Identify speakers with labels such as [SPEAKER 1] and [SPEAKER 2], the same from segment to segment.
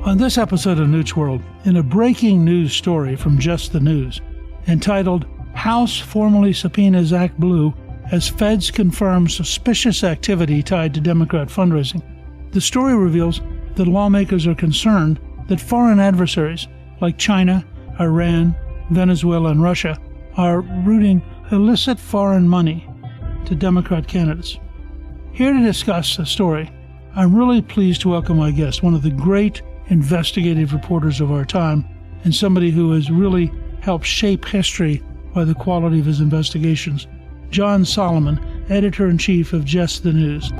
[SPEAKER 1] On this episode of Newt's World, in a breaking news story from Just the News, entitled House Formally Subpoenas ActBlue as Feds Confirm Suspicious Activity Tied to Democrat Fundraising, the story reveals that lawmakers are concerned that foreign adversaries like China, Iran, Venezuela, and Russia are routing illicit foreign money to Democrat candidates. Here to discuss the story, I'm really pleased to welcome my guest, one of the great investigative reporters of our time, and somebody who has really helped shape history by the quality of his investigations, John Solomon, Editor-in-Chief of Just the News.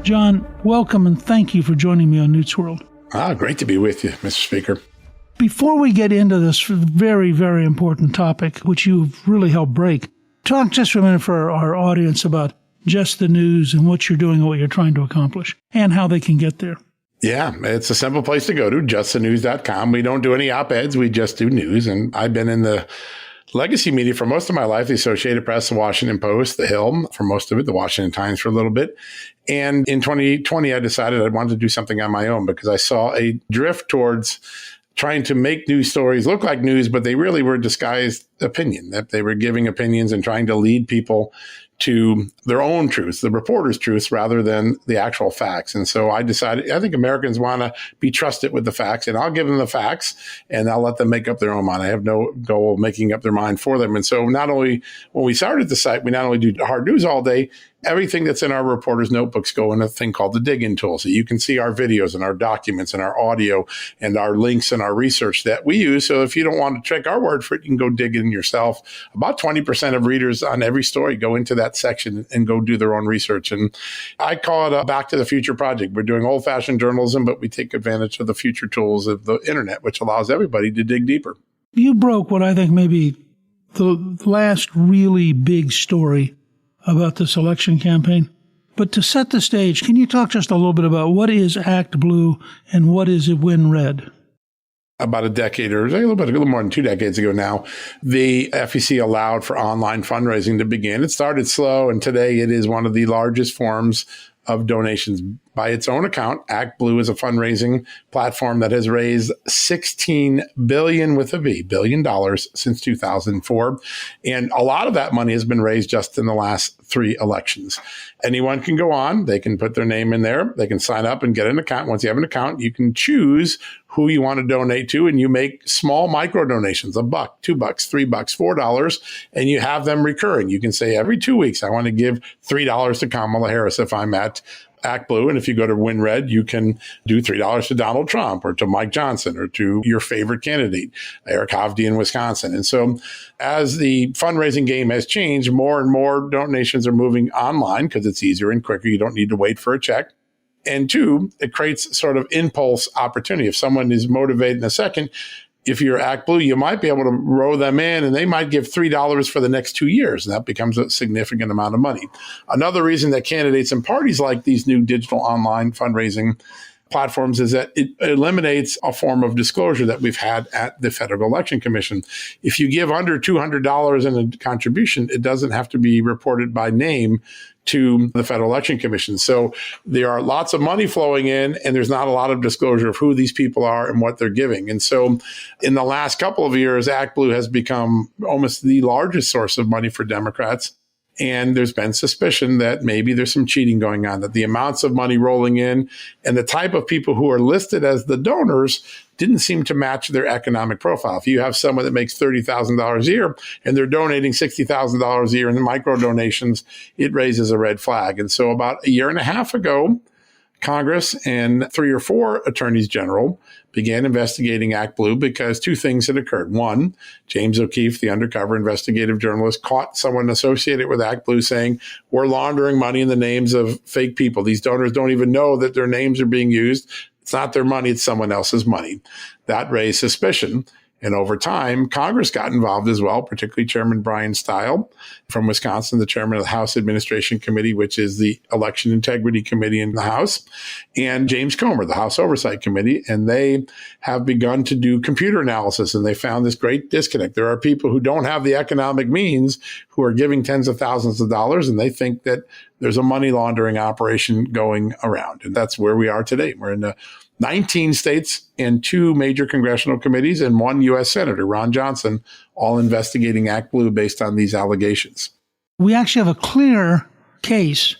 [SPEAKER 1] John, welcome and thank you for joining me on Newt's World.
[SPEAKER 2] Great to be with you, Mr. Speaker.
[SPEAKER 1] Before we get into this very, very important topic, which you've really helped break, talk just for a minute for our audience about Just the News and what you're doing and what you're trying to accomplish and how they can get there.
[SPEAKER 2] Yeah, it's a simple place to go to, justthenews.com. We don't do any op-eds. We just do news. And I've been in the legacy media for most of my life, the Associated Press, the Washington Post, the Hill, for most of it, the Washington Times for a little bit. And in 2020, I decided I wanted to do something on my own because I saw a drift towards trying to make news stories look like news, but they really were disguised opinion, that they were giving opinions and trying to lead people to their own truths, the reporter's truths, rather than the actual facts. And so I decided, I think Americans want to be trusted with the facts, and I'll give them the facts and I'll let them make up their own mind. I have no goal of making up their mind for them. And so not only, when we started the site, we not only do hard news all day, everything that's in our reporters' notebooks go in a thing called the dig-in tool. So you can see our videos and our documents and our audio and our links and our research that we use. So if you don't want to check our word for it, you can go dig in yourself. About 20% of readers on every story go into that section and go do their own research. And I call it a Back to the Future project. We're doing old-fashioned journalism, but we take advantage of the future tools of the internet, which allows everybody to dig deeper.
[SPEAKER 1] You broke what I think may be the last really big story about this election campaign. But to set the stage, can you talk just a little bit about what is ActBlue and what is WinRed?
[SPEAKER 2] About a decade or a little more than 2 decades ago now, the FEC allowed for online fundraising to begin. It started slow, and today it is one of the largest forms of donations. By its own account, ActBlue is a fundraising platform that has raised $16 billion since 2004. And a lot of that money has been raised just in the last 3 elections. Anyone can go on. They can put their name in there. They can sign up and get an account. Once you have an account, you can choose who you want to donate to, and you make small micro donations, $1, $2, $3, $4, and you have them recurring. You can say every 2 weeks, I want to give $3 to Kamala Harris if I'm at ActBlue. And if you go to WinRed, you can do $3 to Donald Trump or to Mike Johnson or to your favorite candidate, Eric Hovde in Wisconsin. And so as the fundraising game has changed, more and more donations are moving online because it's easier and quicker. You don't need to wait for a check. And 2, it creates sort of impulse opportunity. If someone is motivated in a second, if you're ActBlue, you might be able to row them in and they might give $3 for the next 2 years. And that becomes a significant amount of money. Another reason that candidates and parties like these new digital online fundraising platforms is that it eliminates a form of disclosure that we've had at the Federal Election Commission. If you give under $200 in a contribution, it doesn't have to be reported by name to the Federal Election Commission. So there are lots of money flowing in, and there's not a lot of disclosure of who these people are and what they're giving. And so in the last couple of years, ActBlue has become almost the largest source of money for Democrats. And there's been suspicion that maybe there's some cheating going on, that the amounts of money rolling in and the type of people who are listed as the donors didn't seem to match their economic profile. If you have someone that makes $30,000 a year and they're donating $60,000 a year in the micro donations, it raises a red flag. And so about a year and a half ago, Congress and 3 or 4 attorneys general began investigating ActBlue because 2 things had occurred. One, James O'Keefe, the undercover investigative journalist, caught someone associated with ActBlue saying, we're laundering money in the names of fake people. These donors don't even know that their names are being used. It's not their money, it's someone else's money. That raised suspicion. And over time, Congress got involved as well, particularly Chairman Brian Stile from Wisconsin, the chairman of the House Administration Committee, which is the election integrity committee in the House, and James Comer, the House Oversight Committee. And they have begun to do computer analysis, and they found this great disconnect. There are people who don't have the economic means who are giving tens of thousands of dollars, and they think that there's a money laundering operation going around. And that's where we are today. We're in 19 states and 2 major congressional committees and 1 U.S. Senator, Ron Johnson, all investigating ActBlue based on these allegations.
[SPEAKER 1] We actually have a clear case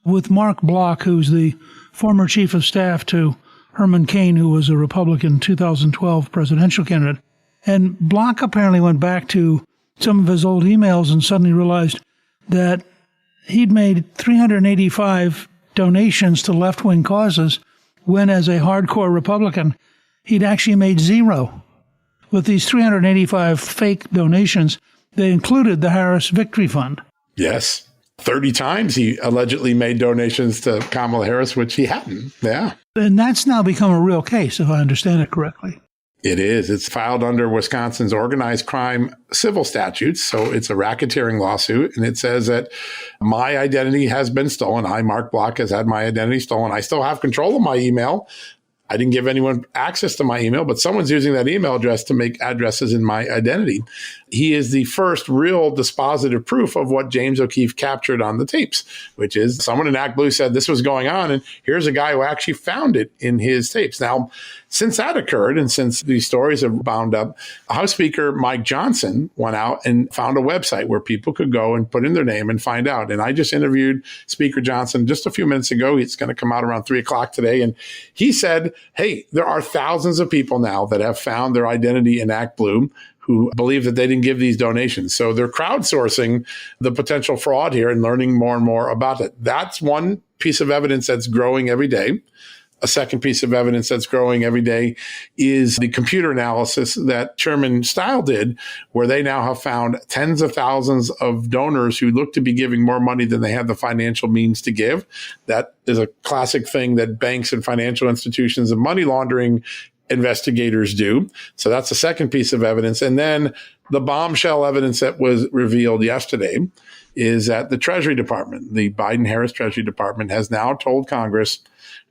[SPEAKER 1] with Mark Block, who's the former chief of staff to Herman Cain, who was a Republican 2012 presidential candidate. And Block apparently went back to some of his old emails and suddenly realized that he'd made 385 donations to left-wing causes when, as a hardcore Republican, he'd actually made 0. With these 385 fake donations, they included the Harris Victory Fund.
[SPEAKER 2] Yes. 30 times he allegedly made donations to Kamala Harris, which he hadn't. Yeah.
[SPEAKER 1] And that's now become a real case, if I understand it correctly.
[SPEAKER 2] It is. It's filed under Wisconsin's organized crime civil statutes. So it's a racketeering lawsuit. And it says that my identity has been stolen. I, Mark Block, has had my identity stolen. I still have control of my email. I didn't give anyone access to my email, but someone's using that email address to make addresses in my identity. He is the first real dispositive proof of what James O'Keefe captured on the tapes, which is someone in ActBlue said this was going on, and here's a guy who actually found it in his tapes. Now, since that occurred, and since these stories have bound up, House Speaker Mike Johnson went out and found a website where people could go and put in their name and find out. And I just interviewed Speaker Johnson just a few minutes ago. It's going to come out around 3 o'clock today. And he said, hey, there are thousands of people now that have found their identity in ActBlue who believe that they didn't give these donations. So they're crowdsourcing the potential fraud here and learning more and more about it. That's one piece of evidence that's growing every day. A second piece of evidence that's growing every day is the computer analysis that Chairman Stile did, where they now have found tens of thousands of donors who look to be giving more money than they have the financial means to give. That is a classic thing that banks and financial institutions and money laundering investigators do. So that's the second piece of evidence. And then the bombshell evidence that was revealed yesterday is that the Treasury Department, the Biden-Harris Treasury Department, has now told Congress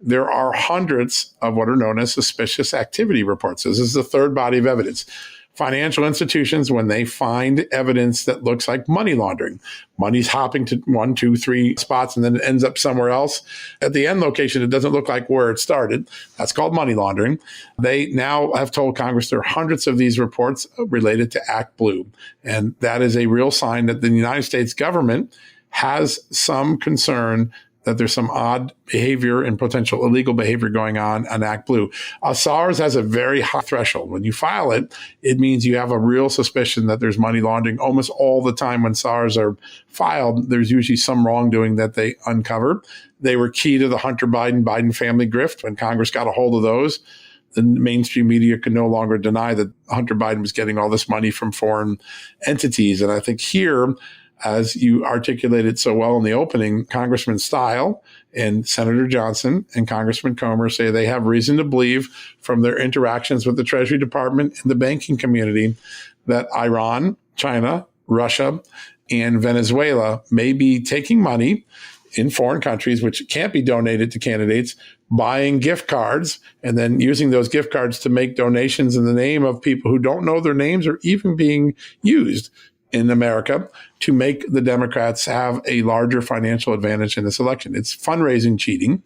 [SPEAKER 2] there are hundreds of what are known as suspicious activity reports. So this is the third body of evidence. Financial institutions, when they find evidence that looks like money laundering, money's hopping to 1, 2, 3 spots and then it ends up somewhere else. At the end location, it doesn't look like where it started. That's called money laundering. They now have told Congress there are hundreds of these reports related to ActBlue. And that is a real sign that the United States government has some concern that there's some odd behavior and potential illegal behavior going on ActBlue. SARS has a very high threshold. When you file it, it means you have a real suspicion that there's money laundering. Almost all the time when SARS are filed, there's usually some wrongdoing that they uncover. They were key to the Hunter Biden family grift. When Congress got a hold of those, the mainstream media could no longer deny that Hunter Biden was getting all this money from foreign entities. And I think here, as you articulated so well in the opening, Congressman Stile and Senator Johnson and Congressman Comer say they have reason to believe from their interactions with the Treasury Department and the banking community that Iran, China, Russia, and Venezuela may be taking money in foreign countries, which can't be donated to candidates, buying gift cards, and then using those gift cards to make donations in the name of people who don't know their names or even being used in America to make the Democrats have a larger financial advantage in this election. It's fundraising cheating,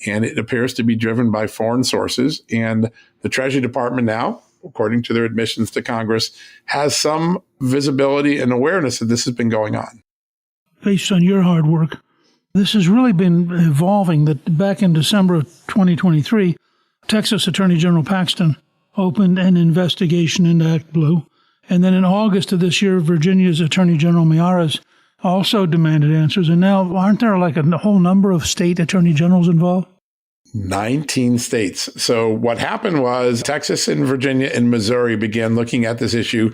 [SPEAKER 2] and it appears to be driven by foreign sources. And the Treasury Department now, according to their admissions to Congress, has some visibility and awareness that this has been going on.
[SPEAKER 1] Based on your hard work, this has really been evolving. That back in December of 2023, Texas Attorney General Paxton opened an investigation into ActBlue. And then in August of this year, Virginia's Attorney General Miyares also demanded answers. And now, aren't there like a whole number of state attorney generals involved?
[SPEAKER 2] 19 states. So what happened was Texas and Virginia and Missouri began looking at this issue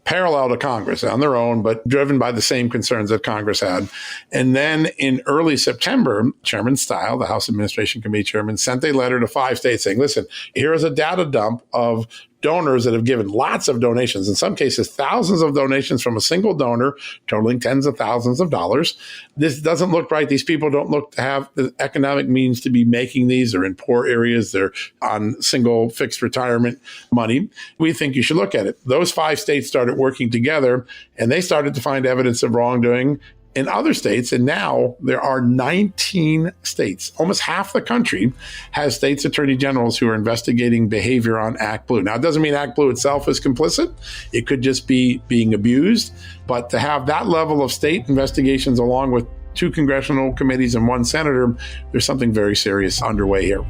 [SPEAKER 2] parallel to Congress on their own, but driven by the same concerns that Congress had. And then in early September, Chairman Stile, the House Administration Committee chairman, sent a letter to 5 states saying, listen, here is a data dump of donors that have given lots of donations, in some cases, thousands of donations from a single donor, totaling tens of thousands of dollars. This doesn't look right. These people don't look to have the economic means to be making these. They're in poor areas. They're on single fixed retirement money. We think you should look at it. Those 5 states started working together, and they started to find evidence of wrongdoing in other states. And now there are 19 states. Almost half the country has states attorney generals who are investigating behavior on ActBlue. Now, it doesn't mean ActBlue itself is complicit. It could just be being abused. But to have that level of state investigations along with 2 congressional committees and 1 senator, there's something very serious underway here.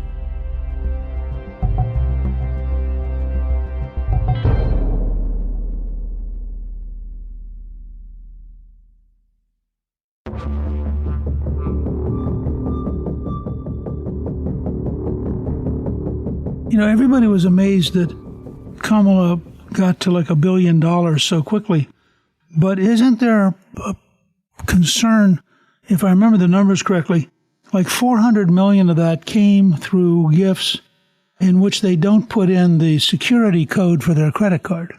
[SPEAKER 1] Everybody was amazed that Kamala got to like $1 billion so quickly. But isn't there a concern, if I remember the numbers correctly, like 400 million of that came through gifts in which they don't put in the security code for their credit card?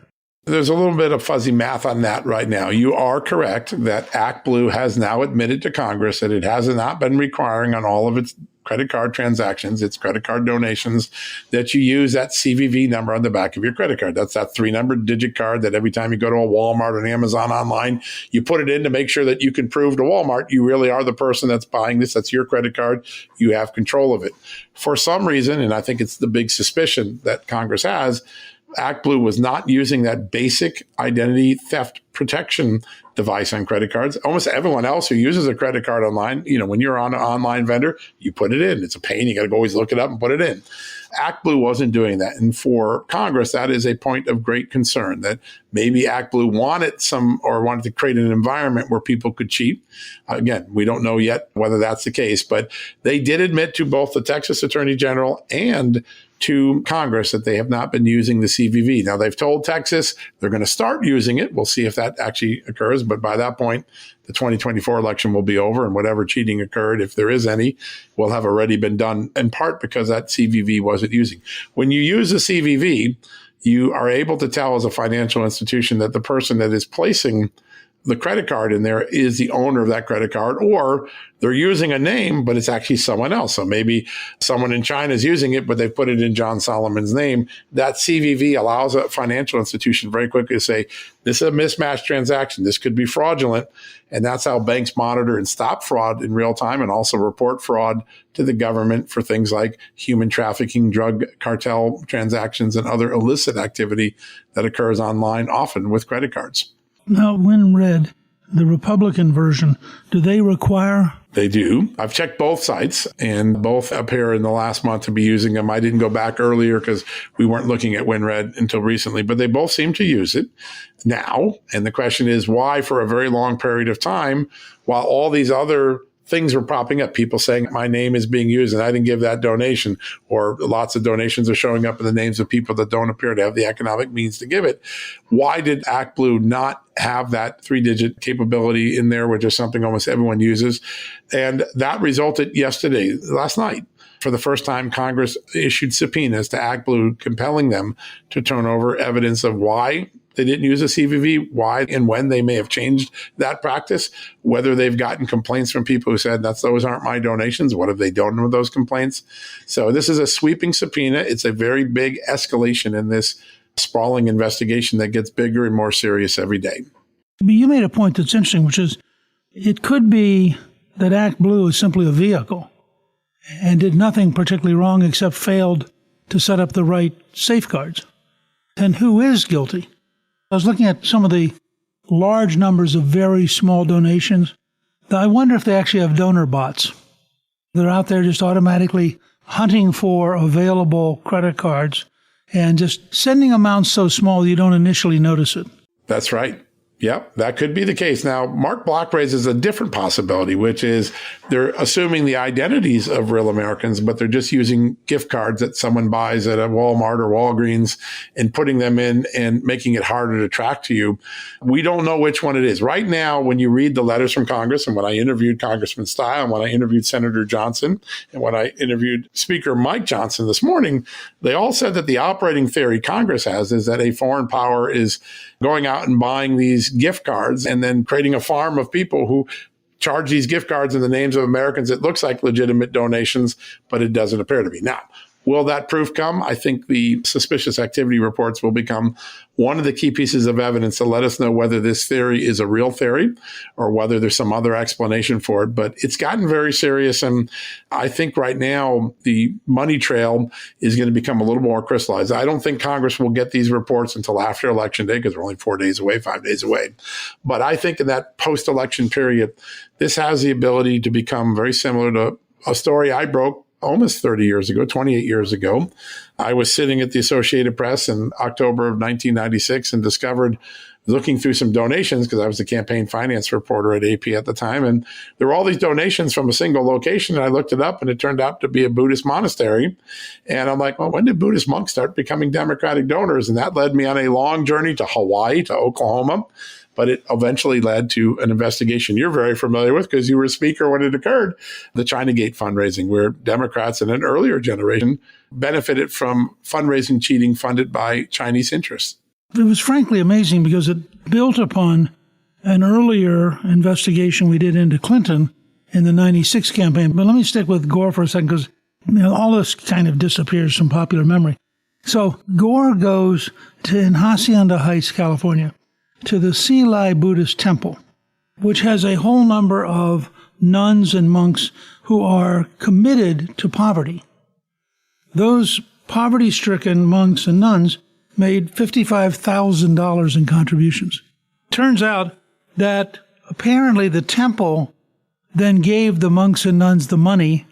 [SPEAKER 2] There's a little bit of fuzzy math on that right now. You are correct that ActBlue has now admitted to Congress that it has not been requiring on all of its credit card transactions, its credit card donations, that you use that CVV number on the back of your credit card. That's that 3-number digit card that every time you go to a Walmart or an Amazon online, you put it in to make sure that you can prove to Walmart you really are the person that's buying this. That's your credit card. You have control of it. For some reason, and I think it's the big suspicion that Congress has, ActBlue was not using that basic identity theft protection device on credit cards. Almost everyone else who uses a credit card online, when you're on an online vendor, you put it in. It's a pain. You got to always look it up and put it in. ActBlue wasn't doing that. And for Congress, that is a point of great concern that maybe ActBlue wanted to create an environment where people could cheat. Again, we don't know yet whether that's the case, but they did admit to both the Texas Attorney General and to Congress that they have not been using the CVV. Now, they've told Texas they're going to start using it. We'll see if that actually occurs. But by that point, the 2024 election will be over, and whatever cheating occurred, if there is any, will have already been done, in part because that CVV wasn't using. When you use a CVV, you are able to tell as a financial institution that the person that is placing the credit card in there is the owner of that credit card, or they're using a name, but it's actually someone else. So maybe someone in China is using it, but they've put it in John Solomon's name. That CVV allows a financial institution very quickly to say, this is a mismatched transaction. This could be fraudulent. And that's how banks monitor and stop fraud in real time and also report fraud to the government for things like human trafficking, drug cartel transactions, and other illicit activity that occurs online, often with credit cards.
[SPEAKER 1] Now, WinRed, the Republican version, do they require?
[SPEAKER 2] They do. I've checked both sites, and both appear in the last month to be using them. I didn't go back earlier because we weren't looking at WinRed until recently, but they both seem to use it now. And the question is, why for a very long period of time, while all these other things were popping up, people saying my name is being used and I didn't give that donation, or lots of donations are showing up in the names of people that don't appear to have the economic means to give it. Why did ActBlue not have that 3-digit capability in there, which is something almost everyone uses? And that resulted last night. For the first time, Congress issued subpoenas to ActBlue, compelling them to turn over evidence of why they didn't use a CVV, why and when they may have changed that practice, whether they've gotten complaints from people who said, those aren't my donations. What have they done with those complaints? So this is a sweeping subpoena. It's a very big escalation in this sprawling investigation that gets bigger and more serious every day.
[SPEAKER 1] But you made a point that's interesting, which is it could be that ActBlue is simply a vehicle and did nothing particularly wrong except failed to set up the right safeguards. And who is guilty? I was looking at some of the large numbers of very small donations. I wonder if they actually have donor bots. They're out there just automatically hunting for available credit cards and just sending amounts so small you don't initially notice it.
[SPEAKER 2] That's right. Yep, that could be the case. Now, Mark Block raises a different possibility, which is they're assuming the identities of real Americans, but they're just using gift cards that someone buys at a Walmart or Walgreens and putting them in and making it harder to track to you. We don't know which one it is. Right now, when you read the letters from Congress, and when I interviewed Congressman Steil, and when I interviewed Senator Johnson, and when I interviewed Speaker Mike Johnson this morning, they all said that the operating theory Congress has is that a foreign power is going out and buying these gift cards and then creating a farm of people who charge these gift cards in the names of Americans. It looks like legitimate donations, but it doesn't appear to be. Now, will that proof come? I think the suspicious activity reports will become one of the key pieces of evidence to let us know whether this theory is a real theory or whether there's some other explanation for it. But it's gotten very serious. And I think right now the money trail is going to become a little more crystallized. I don't think Congress will get these reports until after Election Day because we're only 4 days away, 5 days away. But I think in that post-election period, this has the ability to become very similar to a story I broke almost 30 years ago, 28 years ago. I was sitting at the Associated Press in October of 1996 and discovered, looking through some donations, because I was the campaign finance reporter at AP at the time, and there were all these donations from a single location, and I looked it up, and it turned out to be a Buddhist monastery. And I'm like, well, when did Buddhist monks start becoming Democratic donors? And that led me on a long journey to Hawaii, to Oklahoma. But it eventually led to an investigation you're very familiar with because you were speaker when it occurred, the Chinagate fundraising, where Democrats in an earlier generation benefited from fundraising cheating funded by Chinese interests.
[SPEAKER 1] It was frankly amazing because it built upon an earlier investigation we did into Clinton in the 96 campaign. But let me stick with Gore for a second because all this kind of disappears from popular memory. So Gore goes in Hacienda Heights, California, to the Silai Buddhist temple, which has a whole number of nuns and monks who are committed to poverty. Those poverty-stricken monks and nuns made $55,000 in contributions. Turns out that apparently the temple then gave the monks and nuns the money,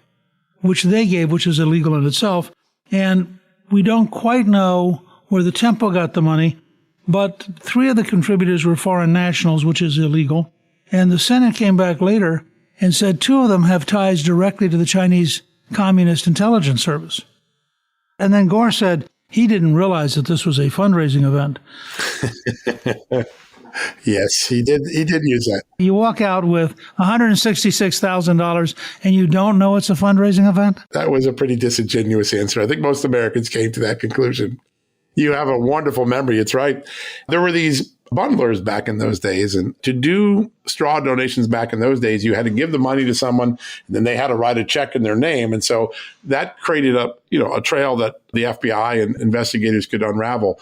[SPEAKER 1] which they gave, which is illegal in itself, and we don't quite know where the temple got the money. But 3 of the contributors were foreign nationals, which is illegal. And the Senate came back later and said 2 of them have ties directly to the Chinese Communist Intelligence Service. And then Gore said he didn't realize that this was a fundraising event.
[SPEAKER 2] Yes, he did. He did use that.
[SPEAKER 1] You walk out with $166,000 and you don't know it's a fundraising event?
[SPEAKER 2] That was a pretty disingenuous answer. I think most Americans came to that conclusion. You have a wonderful memory. It's right. There were these bundlers back in those days. And to do straw donations back in those days, you had to give the money to someone and then they had to write a check in their name. And so that created a trail that the FBI and investigators could unravel.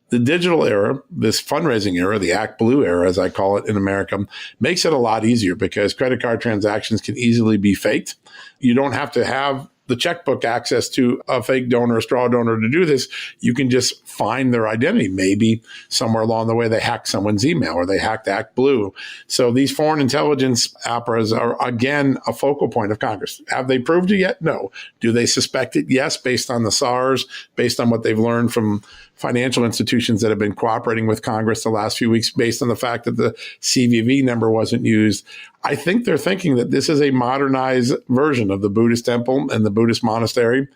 [SPEAKER 2] The digital era, this fundraising era, the ActBlue era, as I call it in America, makes it a lot easier because credit card transactions can easily be faked. You don't have to have the checkbook access to a fake donor, a straw donor to do this. You can just find their identity. Maybe somewhere along the way they hacked someone's email or they hacked ActBlue. So these foreign intelligence operas are, again, a focal point of Congress. Have they proved it yet? No. Do they suspect it? Yes, based on the SARS, based on what they've learned from financial institutions that have been cooperating with Congress the last few weeks, based on the fact that the CVV number wasn't used. I think they're thinking that this is a modernized version of the Buddhist temple and the Buddhist monastery,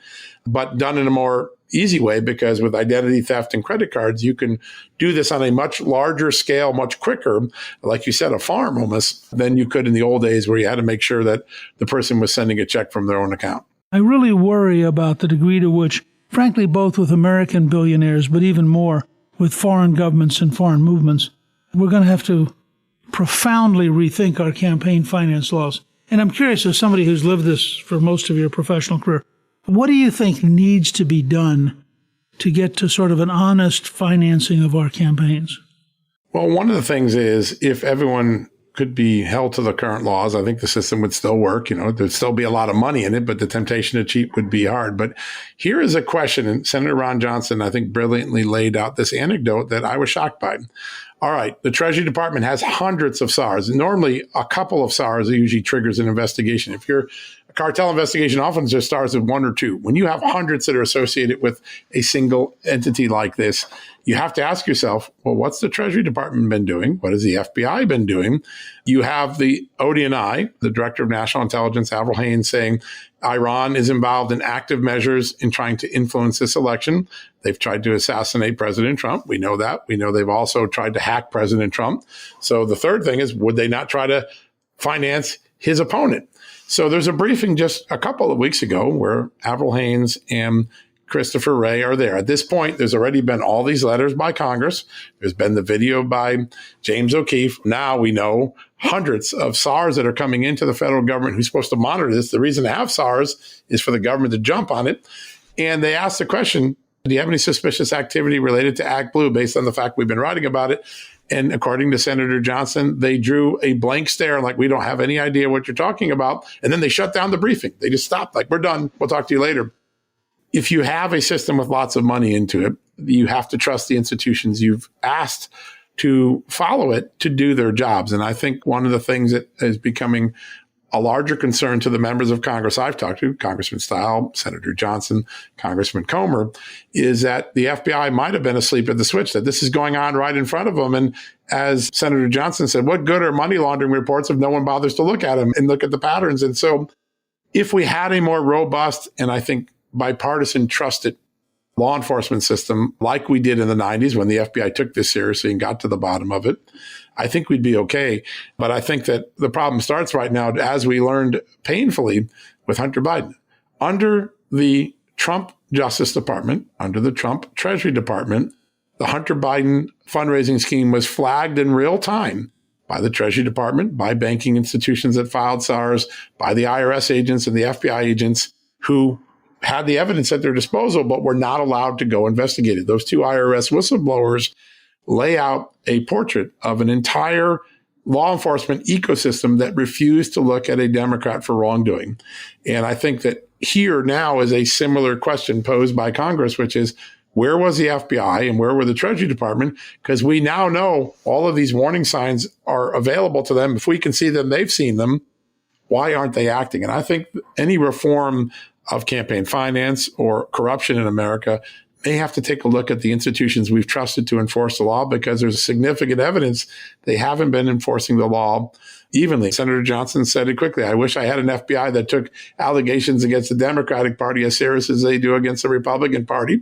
[SPEAKER 2] but done in a more easy way because with identity theft and credit cards, you can do this on a much larger scale, much quicker, like you said, a farm almost, than you could in the old days where you had to make sure that the person was sending a check from their own account.
[SPEAKER 1] I really worry about the degree to which, frankly, both with American billionaires, but even more with foreign governments and foreign movements, we're going to have to profoundly rethink our campaign finance laws. And I'm curious, as somebody who's lived this for most of your professional career, what do you think needs to be done to get to sort of an honest financing of our campaigns?
[SPEAKER 2] Well, one of the things is if everyone could be held to the current laws, I think the system would still work. There'd still be a lot of money in it, but the temptation to cheat would be hard. But here is a question, and Senator Ron Johnson, I think, brilliantly laid out this anecdote that I was shocked by. All right, the Treasury Department has hundreds of SARs. Normally, a couple of SARs usually triggers an investigation. If you're a cartel investigation often just starts with one or two. When you have hundreds that are associated with a single entity like this, you have to ask yourself, well, what's the Treasury Department been doing? What has the FBI been doing? You have the ODNI, the Director of National Intelligence, Avril Haines, saying Iran is involved in active measures in trying to influence this election. They've tried to assassinate President Trump. We know that. We know they've also tried to hack President Trump. So the third thing is, would they not try to finance his opponent? So there's a briefing just a couple of weeks ago where Avril Haines and Christopher Wray are there. At this point, there's already been all these letters by Congress. There's been the video by James O'Keefe. Now we know hundreds of SARs that are coming into the federal government who's supposed to monitor this. The reason to have SARs is for the government to jump on it. And they asked the question, do you have any suspicious activity related to ActBlue based on the fact we've been writing about it? And according to Senator Johnson, they drew a blank stare like, we don't have any idea what you're talking about. And then they shut down the briefing. They just stopped, like, we're done. We'll talk to you later. If you have a system with lots of money into it, you have to trust the institutions you've asked to follow it to do their jobs. And I think one of the things that is becoming a larger concern to the members of Congress I've talked to, Congressman Stile, Senator Johnson, Congressman Comer, is that the FBI might have been asleep at the switch, that this is going on right in front of them. And as Senator Johnson said, what good are money laundering reports if no one bothers to look at them and look at the patterns? And so if we had a more robust and I think bipartisan trusted law enforcement system like we did in the 90s when the FBI took this seriously and got to the bottom of it, I think we'd be okay. But I think that the problem starts right now, as we learned painfully with Hunter Biden. Under the Trump Justice Department, under the Trump Treasury Department, the Hunter Biden fundraising scheme was flagged in real time by the Treasury Department, by banking institutions that filed SARs, by the IRS agents and the FBI agents who had the evidence at their disposal, but were not allowed to go investigate it. Those two IRS whistleblowers lay out a portrait of an entire law enforcement ecosystem that refused to look at a Democrat for wrongdoing. And I think that here now is a similar question posed by Congress, which is, where was the FBI and where were the Treasury Department? Because we now know all of these warning signs are available to them. If we can see them, they've seen them. Why aren't they acting? And I think any reform of campaign finance or corruption in America may have to take a look at the institutions we've trusted to enforce the law, because there's significant evidence they haven't been enforcing the law evenly. Senator Johnson said it quickly. I wish I had an FBI that took allegations against the Democratic Party as serious as they do against the Republican Party.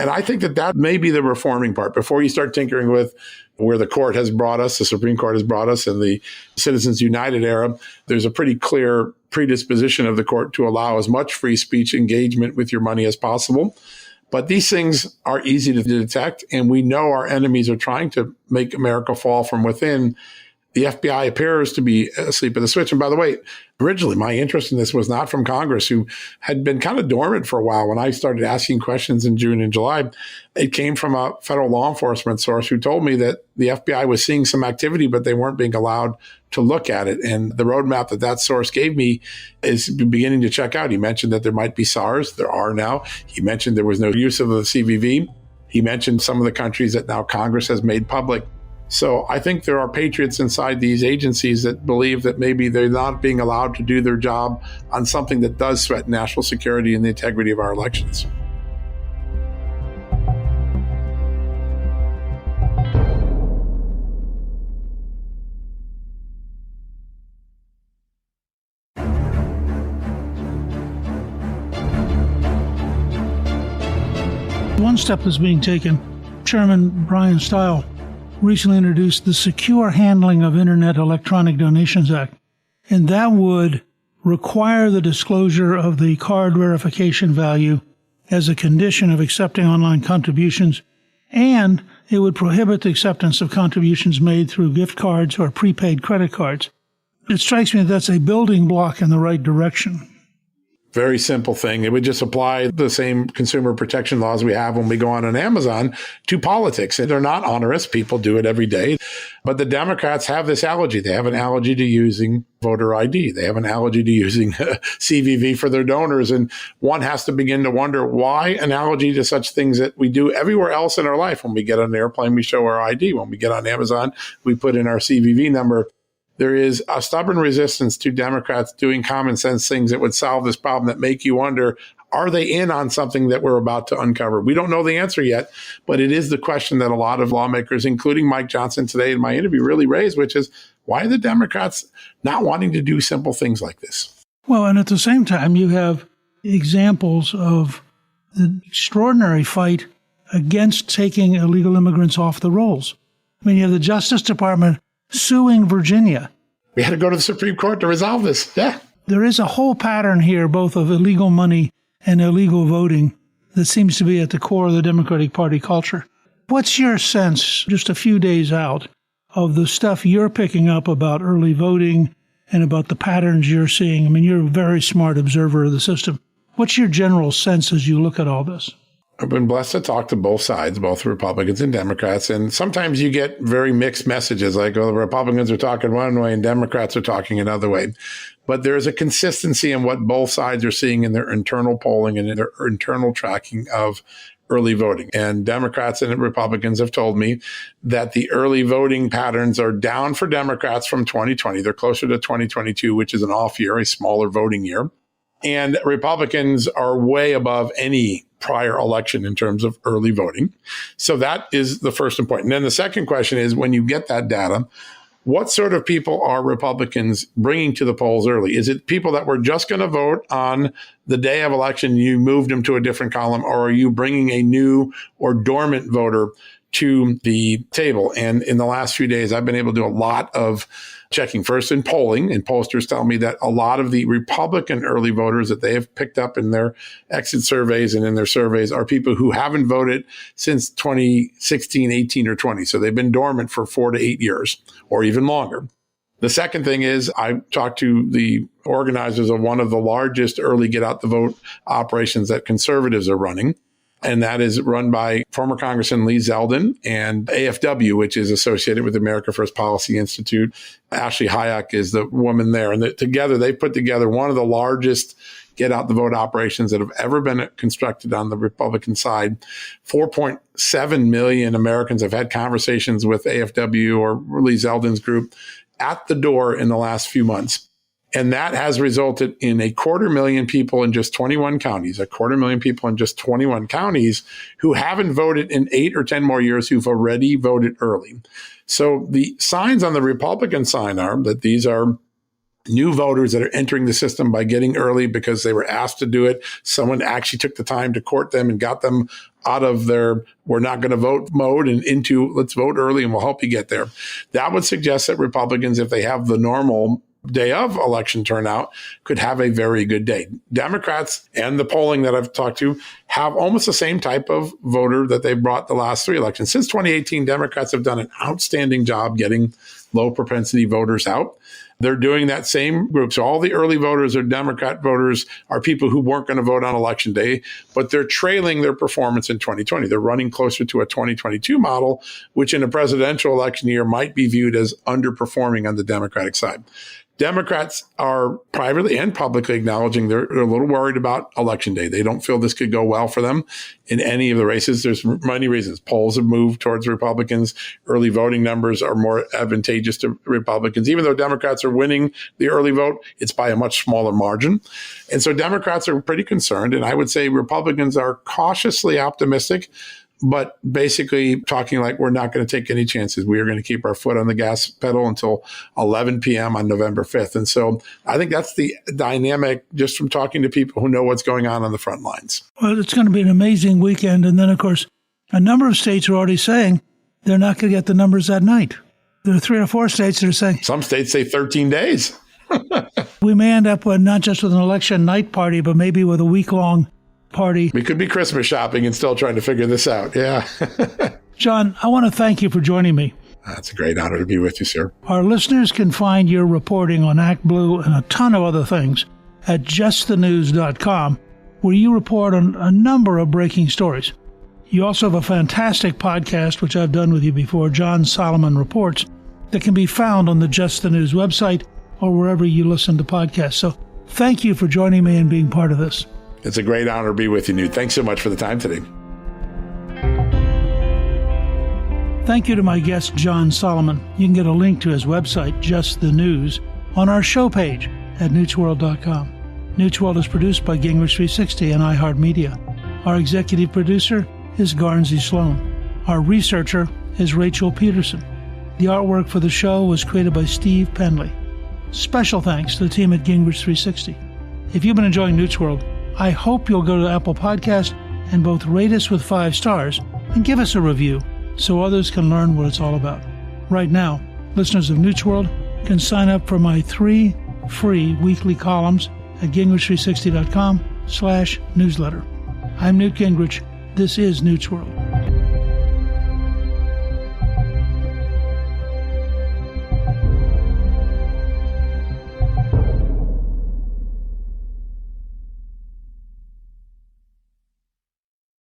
[SPEAKER 2] And I think that that may be the reforming part before you start tinkering with where the court has brought us, the Supreme Court has brought us in the Citizens United era. There's a pretty clear predisposition of the court to allow as much free speech engagement with your money as possible. But these things are easy to detect, and we know our enemies are trying to make America fall from within. The FBI appears to be asleep at the switch. And by the way, originally, my interest in this was not from Congress, who had been kind of dormant for a while. When I started asking questions in June and July, it came from a federal law enforcement source who told me that the FBI was seeing some activity, but they weren't being allowed to look at it. And the roadmap that that source gave me is beginning to check out. He mentioned that there might be SARs. There are now. He mentioned there was no use of the CVV. He mentioned some of the countries that now Congress has made public. So I think there are patriots inside these agencies that believe that maybe they're not being allowed to do their job on something that does threaten national security and the integrity of our elections.
[SPEAKER 1] One step is being taken. Chairman Brian Stile recently introduced the Secure Handling of Internet Electronic Donations Act, and that would require the disclosure of the card verification value as a condition of accepting online contributions, and it would prohibit the acceptance of contributions made through gift cards or prepaid credit cards. It strikes me that that's a building block in the right direction.
[SPEAKER 2] Very simple thing. It would just apply the same consumer protection laws we have when we go on an Amazon to politics. And they're not onerous. People do it every day. But the Democrats have this allergy. They have an allergy to using voter ID. They have an allergy to using CVV for their donors. And one has to begin to wonder why an allergy to such things that we do everywhere else in our life. When we get on an airplane, we show our ID. When we get on Amazon, we put in our CVV number. there is a stubborn resistance to Democrats doing common sense things that would solve this problem that make you wonder, are they in on something that we're about to uncover? We don't know the answer yet, but it is the question that a lot of lawmakers, including Mike Johnson today in my interview, really raised, which is, why are the Democrats not wanting to do simple things like this?
[SPEAKER 1] Well, and at the same time, you have examples of the extraordinary fight against taking illegal immigrants off the rolls. I mean, you have the Justice Department suing Virginia.
[SPEAKER 2] We had to go to the Supreme Court to resolve this. Yeah.
[SPEAKER 1] There is a whole pattern here, both of illegal money and illegal voting, that seems to be at the core of the Democratic Party culture. What's your sense, just a few days out, of the stuff you're picking up about early voting and about the patterns you're seeing? I mean, you're a very smart observer of the system. What's your general sense as you look at all this?
[SPEAKER 2] I've been blessed to talk to both sides, both Republicans and Democrats. And sometimes you get very mixed messages, like, oh, the Republicans are talking one way and Democrats are talking another way. But there is a consistency in what both sides are seeing in their internal polling and in their internal tracking of early voting. And Democrats and Republicans have told me that the early voting patterns are down for Democrats from 2020. They're closer to 2022, which is an off year, a smaller voting year. And Republicans are way above any prior election in terms of early voting. So that is the first point. And then the second question is, when you get that data, what sort of people are Republicans bringing to the polls early? Is it people that were just going to vote on the day of election, you moved them to a different column, or are you bringing a new or dormant voter to the table? And in the last few days, I've been able to do a lot of checking first in polling, and pollsters tell me that a lot of the Republican early voters that they have picked up in their exit surveys and in their surveys are people who haven't voted since 2016, 18, or 20. So they've been dormant for 4 to 8 years or even longer. The second thing is, I talked to the organizers of one of the largest early get out the vote operations that conservatives are running. And that is run by former Congressman Lee Zeldin and AFW, which is associated with the America First Policy Institute. Ashley Hayek is the woman there. And together, they put together one of the largest get out the vote operations that have ever been constructed on the Republican side. 4.7 million Americans have had conversations with AFW or Lee Zeldin's group at the door in the last few months. And that has resulted in 250,000 people in just 21 counties, 250,000 people in just 21 counties who haven't voted in 8 or 10 more years, who've already voted early. So the signs on the Republican side are that these are new voters that are entering the system by getting early because they were asked to do it. Someone actually took the time to court them and got them out of their we're not going to vote mode and into let's vote early and we'll help you get there. That would suggest that Republicans, if they have the normal day of election turnout, could have a very good day. Democrats and the polling that I've talked to have almost the same type of voter that they've brought the last 3 elections. Since 2018, Democrats have done an outstanding job getting low propensity voters out. They're doing that same group. So all the early voters or Democrat voters are people who weren't going to vote on election day, but they're trailing their performance in 2020. They're running closer to a 2022 model, which in a presidential election year might be viewed as underperforming on the Democratic side. Democrats are privately and publicly acknowledging they're a little worried about election day. They don't feel this could go well for them in any of the races. There's many reasons. Polls have moved towards Republicans. Early voting numbers are more advantageous to Republicans. Even though Democrats are winning the early vote, it's by a much smaller margin. And so Democrats are pretty concerned. And I would say Republicans are cautiously optimistic, but basically talking like we're not going to take any chances. We are going to keep our foot on the gas pedal until 11 p.m. on November 5th. And so I think that's the dynamic just from talking to people who know what's going on the front lines.
[SPEAKER 1] Well, it's going to be an amazing weekend. And then, of course, a number of states are already saying they're not going to get the numbers that night. There are 3 or 4 states that are saying.
[SPEAKER 2] Some states say 13 days.
[SPEAKER 1] We may end up with not just with an election night party, but maybe with a week-long party.
[SPEAKER 2] We could be Christmas shopping and still trying to figure this out. Yeah.
[SPEAKER 1] John, I want to thank you for joining me.
[SPEAKER 2] It's a great honor to be with you, sir.
[SPEAKER 1] Our listeners can find your reporting on ActBlue and a ton of other things at justthenews.com, where you report on a number of breaking stories. You also have a fantastic podcast, which I've done with you before, John Solomon Reports, that can be found on the Just the News website or wherever you listen to podcasts. So thank you for joining me and being part of this.
[SPEAKER 2] It's a great honor to be with you, Newt. Thanks so much for the time today.
[SPEAKER 1] Thank you to my guest, John Solomon. You can get a link to his website, Just the News, on our show page at newtsworld.com. Newt's World is produced by Gingrich 360 and iHeartMedia. Our executive producer is Garnsey Sloan. Our researcher is Rachel Peterson. The artwork for the show was created by Steve Penley. Special thanks to the team at Gingrich 360. If you've been enjoying Newt's World, I hope you'll go to Apple Podcast and both rate us with 5 stars and give us a review so others can learn what it's all about. Right now, listeners of Newt's World can sign up for my 3 free weekly columns at gingrich360.com/newsletter. I'm Newt Gingrich. This is Newt's World.